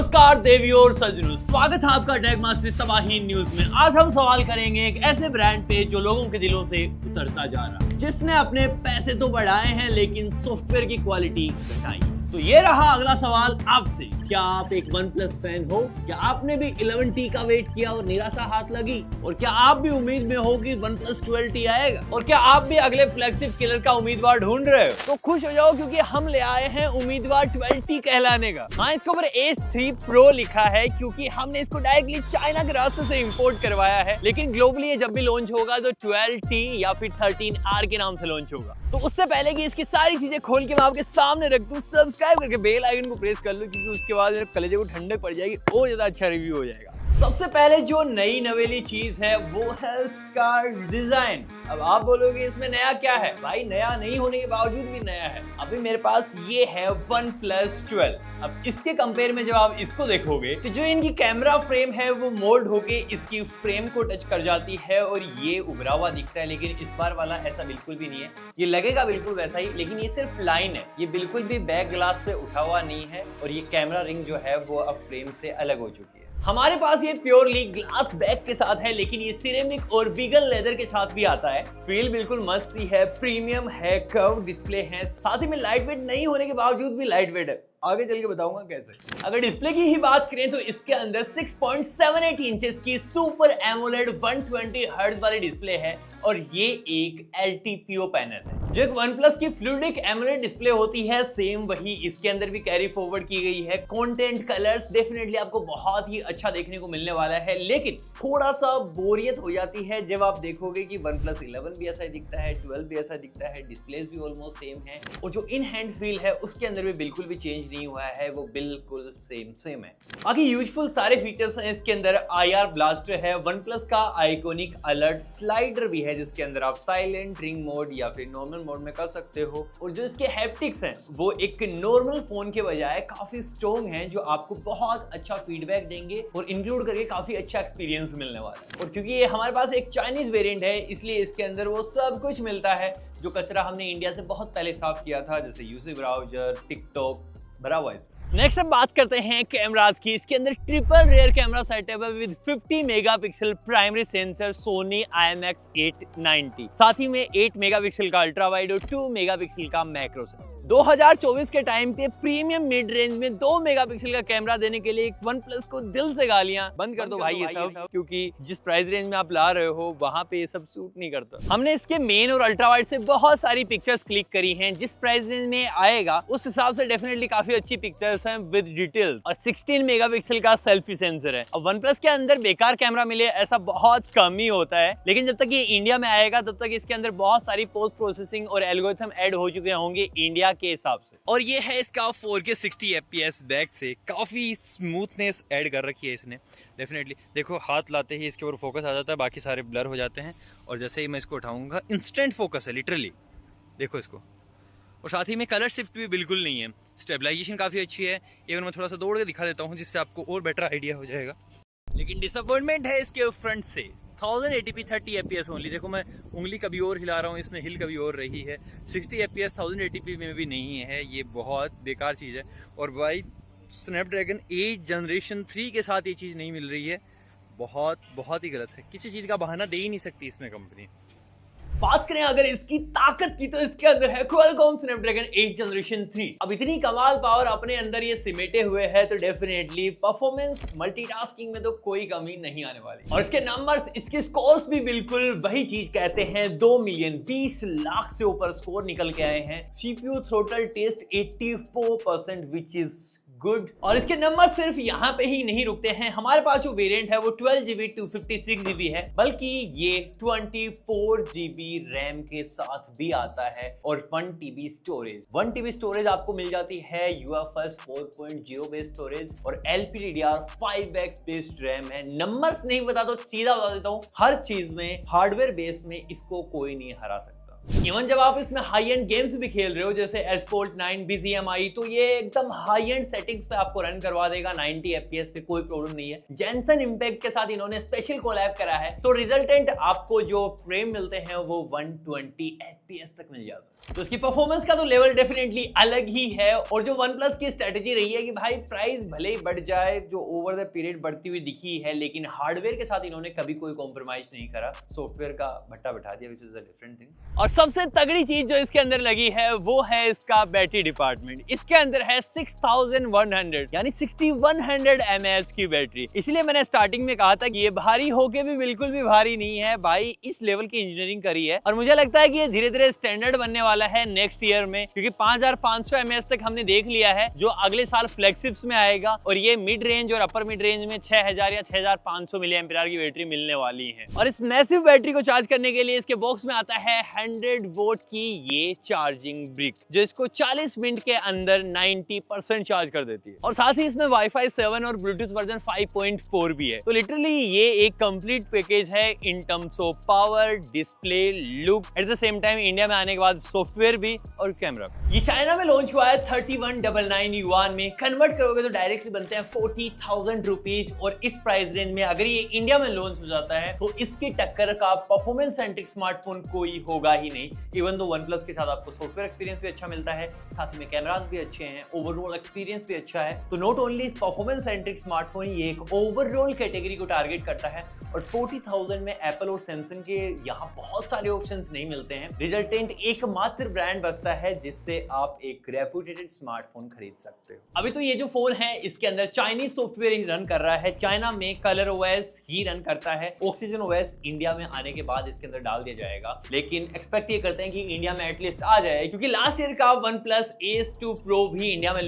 नमस्कार देवियों और सज्जनों, स्वागत है आपका टेक मास्टर तबाही न्यूज में। आज हम सवाल करेंगे एक ऐसे ब्रांड पे जो लोगों के दिलों से उतरता जा रहा है, जिसने अपने पैसे तो बढ़ाए हैं लेकिन सॉफ्टवेयर की क्वालिटी घटाई। तो ये रहा अगला सवाल आपसे, क्या आप एक OnePlus फैन हो? क्या आपने भी 11T का वेट किया और निराशा हाथ लगी? और क्या आप भी उम्मीद में हो कि OnePlus 12T आएगा? और क्या आप भी अगले फ्लैगशिप किलर का उम्मीदवार ढूंढ रहे हो? तो खुश हो जाओ क्योंकि हम ले आए हैं उम्मीदवार 12T कहलाने का। हाँ, इसके ऊपर Ace 3 Pro लिखा है क्योंकि हमने इसको डायरेक्टली चाइना के रास्ते से इंपोर्ट करवाया है, लेकिन ग्लोबली ये जब भी लॉन्च होगा तो 12T या फिर 13R के नाम से लॉन्च होगा। तो उससे पहले कि इसकी सारी चीजें खोल के मैं आपके सामने रख दूं, सब्सक्राइब करके बेल आइकन को प्रेस कर लो क्योंकि उसके बाद मेरे कलेजे को ठंडक पड़ जाएगी और ज्यादा अच्छा रिव्यू हो जाएगा। सबसे पहले जो नई नवेली चीज है वो है इसका डिजाइन। अब आप बोलोगे इसमें नया क्या है? भाई नया नहीं होने के बावजूद भी नया है। अभी मेरे पास ये है OnePlus 12। अब इसके कंपेयर में जब आप इसको देखोगे तो जो इनकी कैमरा फ्रेम है वो मोल्ड होके इसकी फ्रेम को टच कर जाती है और ये उभरा हुआ दिखता है, लेकिन इस बार वाला ऐसा बिल्कुल भी नहीं है। ये लगेगा बिल्कुल वैसा ही, लेकिन ये सिर्फ लाइन है, ये बिल्कुल भी बैक ग्लास से उठा हुआ नहीं है और ये कैमरा रिंग जो है वो अब फ्रेम से अलग हो चुकी है। हमारे पास ये प्योरली ग्लास बैक के साथ है, लेकिन ये सिरेमिक और वीगन लेदर के साथ भी आता है। फील बिल्कुल मस्त सी है, प्रीमियम है, कर्व डिस्प्ले है, साथ ही में लाइट वेट नहीं होने के बावजूद भी लाइट वेट है। आगे चल के बताऊंगा कैसे। अगर डिस्प्ले की ही बात करें तो इसके अंदर 6.78 इंचेस की सुपर एमोलेड 120 हर्ट्ज वाली डिस्प्ले है और ये एक LTPO पैनल है। जो एक OnePlus की फ्लूइडिक एमोलेड डिस्प्ले होती है, सेम वही इसके अंदर भी कैरी फॉरवर्ड की गई है। कंटेंट कलर्स डेफिनेटली आपको बहुत ही अच्छा देखने को मिलने वाला है, लेकिन थोड़ा सा बोरियत हो जाती है जब आप देखोगे कि OnePlus 11 भी ऐसा ही दिखता है, 12 भी ऐसा दिखता है, डिस्प्लेस भी ऑलमोस्ट सेम है और जो इन हैंड फील है उसके अंदर भी बिल्कुल भी चेंज नहीं हुआ है, वो बिल्कुल सेम है। बाकी यूजफुल सारे फीचर्स हैं इसके अंदर। IR ब्लास्टर है, OnePlus का आइकॉनिक अलर्ट स्लाइडर भी है जिसके अंदर आप साइलेंट, रिंग मोड या फिर नॉर्मल मोड में कर सकते हो। और जो इसके हैप्टिक्स हैं वो एक नॉर्मल फोन के बजाय काफी स्ट्रॉन्ग हैं, जो आपको बहुत अच्छा फीडबैक देंगे और इंक्लूड करके काफी अच्छा एक्सपीरियंस मिलने वाला है। और क्योंकि ये हमारे पास एक चाइनीज वेरिएंट है, इसलिए इसके अंदर वो सब कुछ मिलता है जो कचरा हमने इंडिया से बहुत पहले साफ किया था, जैसे यूसी ब्राउजर, टिकटॉक भरा हुआ है। नेक्स्ट हम बात करते हैं कैमरास की। इसके अंदर ट्रिपल रियर कैमरा सेटअप है with 50 megapixel primary sensor Soni IMX890, साथ ही में 8 मेगापिक्सल का अल्ट्रा वाइड और 2 मेगापिक्सल का मैक्रो सेंसर। 2024 के टाइम पे प्रीमियम मिड रेंज में 2 मेगापिक्सल का कैमरा देने के लिए OnePlus को दिल से गालियां बंद कर दो भाई ये सब, क्योंकि जिस प्राइस रेंज में आप ला रहे हो वहां पे ये सब सूट नहीं करता। हमने इसके मेन और अल्ट्रा वाइड से बहुत सारी पिक्चर्स क्लिक करी हैं। जिस प्राइस रेंज में आएगा उस हिसाब से डेफिनेटली काफी अच्छी पिक्चर्स विद डिटेल और 16 मेगापिक्सल का सेल्फी सेंसर है। और OnePlus के अंदर बेकार कैमरा मिले ऐसा बहुत कम ही होता है, लेकिन जब तक ये इंडिया में आएगा तब तक इसके अंदर बहुत सारी पोस्ट प्रोसेसिंग और एल्गोरिथम ऐड हो चुके होंगे इंडिया के हिसाब से। और ये है इसका 4K 60 FPS बैक से काफी स्मूथनेस ऐड कर रखी है इसने। डेफिनेटली देखो, हाथ लाते ही इसके ऊपर फोकस आ जाता है, बाकी सारे ब्लर हो जाते हैं और जैसे ही मैं इसको उठाऊंगा इंस्टेंट फोकस है लिटरली, देखो इसको। और साथ ही में कलर शिफ्ट भी बिल्कुल नहीं है, स्टेबलाइजेशन काफ़ी अच्छी है। इवन मैं थोड़ा सा दौड़ के दिखा देता हूँ जिससे आपको और बेटर आइडिया हो जाएगा। लेकिन डिसअपॉइंटमेंट है इसके फ्रंट से। 1080p 30 FPS only. देखो मैं उंगली कभी और हिला रहा हूँ, इसमें हिल कभी और रही है। 60 FPS 1080p में भी नहीं है, ये बहुत बेकार चीज़ है। और भाई स्नैपड्रैगन 8 जनरेशन 3 के साथ ये चीज़ नहीं मिल रही है, बहुत ही गलत है। किसी चीज़ का बहाना दे ही नहीं सकती इसमें कंपनी। बात करें अगर इसकी ताकत की तो इसके अंदर है Qualcomm Snapdragon 8 जनरेशन 3। अब इतनी कमाल पावर अपने अंदर ये सिमेटे हुए है तो डेफिनेटली परफॉर्मेंस मल्टीटास्किंग में तो कोई कमी नहीं आने वाली। और इसके नंबर्स, इसके स्कोर्स भी बिल्कुल वही चीज कहते हैं। 2 मिलियन 20 लाख से ऊपर स्कोर निकल के आए हैं। CPU throttle test 84% which is good. और इसके नंबर सिर्फ यहाँ पे ही नहीं रुकते हैं। हमारे पास जो वेरिएंट है वो 12GB 256GB है, बल्कि ये 24GB रैम के साथ भी आता है और 1TB स्टोरेज। 1TB स्टोरेज आपको मिल जाती है UFS 4.0 बेस्ड स्टोरेज और LPDDR5X बेस्ड रैम है। नंबर्स नहीं बता तो सीधा बता देता हूँ, हर चीज में हार्डवेयर बेस में इसको कोई नहीं हरा सकता। इवन जब आप इसमें हाई एंड गेम्स भी खेल रहे हो जैसे एस्फॉल्ट 9, BGMI, तो ये एकदम हाई एंड सेटिंग्स पे आपको रन करवा देगा 90 FPS पे, कोई प्रॉब्लम नहीं है। जेंसन इम्पैक्ट के साथ इन्होंने स्पेशल कोलैब करा है, तो रिजल्टेंट आपको जो फ्रेम मिलते हैं वो 120 FPS तक मिल जाता है। तो इसकी परफॉर्मेंस का तो लेवल डेफिनेटली अलग ही है। और जो OnePlus की स्ट्रेटेजी रही है कि भाई प्राइस भले ही बढ़ जाए, जो ओवर द पीरियड बढ़ती हुई दिखी है, लेकिन हार्डवेयर के साथ इन्होंने कभी कोई कॉम्प्रोमाइज नहीं करा, सॉफ्टवेयर का भट्टा बैठा दिया, which is a different thing. और सबसे तगड़ी चीज जो इसके अंदर लगी है वो है इसका बैटरी डिपार्टमेंट। इसके अंदर है 6100 यानी 6100 mAh की बैटरी। इसलिए मैंने स्टार्टिंग में कहा था कि ये भारी होके भी बिल्कुल भी भारी नहीं है भाई, इस लेवल की इंजीनियरिंग करी है। और मुझे लगता है कि ये धीरे धीरे स्टैंडर्ड बनने वाला है नेक्स्ट ईयर में, क्योंकि 5500 mAh तक हमने देख लिया है जो अगले साल फ्लैगशिप्स में आएगा, और ये मिड रेंज और अपर मिड रेंज में 6000 या 6500 mAh की बैटरी मिलने वाली है। और इस मैसिव बैटरी को चार्ज करने के लिए इसके बॉक्स में आता है 100 वोल्ट की ये चार्जिंग ब्रिक, जो इसको 40 मिनट के अंदर 90% चार्ज कर देती है। और साथ ही इसमें Wi-Fi 7 और Bluetooth वर्जन 5.4 भी है। तो लिटरली ये एक कंप्लीट पैकेज है in terms of power, display, look, at the same time India में आने के बाद सॉफ्टवेयर भी और कैमरा। ये चाइना में लॉन्च हुआ है 3199 युआन में, कन्वर्ट करोगे तो डायरेक्टली बनते हैं 40,000 रुपीज। और इस प्राइस रेंज में अगर ये इंडिया में लॉन्च हो जाता है तो इसकी टक्कर का परफॉर्मेंस सेंट्रिक स्मार्टफोन कोई होगा ही नहीं। इवन दो OnePlus के साथ आपको सॉफ्टवेयर एक्सपीरियंस भी अच्छा मिलता है, साथ में कैमरास भी अच्छे हैं, ओवरऑल एक्सपीरियंस भी अच्छा है। तो not only performance centric smartphone, ये एक ओवरऑल कैटेगरी को टारगेट करता है। और 40,000 में एप्पल और सैमसंग के यहाँ बहुत सारे ऑप्शंस नहीं मिलते हैं। रिजल्टेंट एकमात्र ब्रांड बचता है जिससे आप एक रेप्यूटेड स्मार्टफोन खरीद सकते हो। अभी तो ये जो फोन है इसके अंदर चाइनीज सॉफ्टवेयर ही रन कर रहा है। चाइना में कलर OS ही रन करता है, ऑक्सीजन OS इंडिया में आने के बाद इसके अंदर डाल दिया जाएगा। लेकिन एक्सपेक्ट ये करते हैं कि इंडिया में एटलीस्ट आ जाए, क्योंकि लास्ट ईयर का OnePlus Ace 2 Pro भी इंडिया में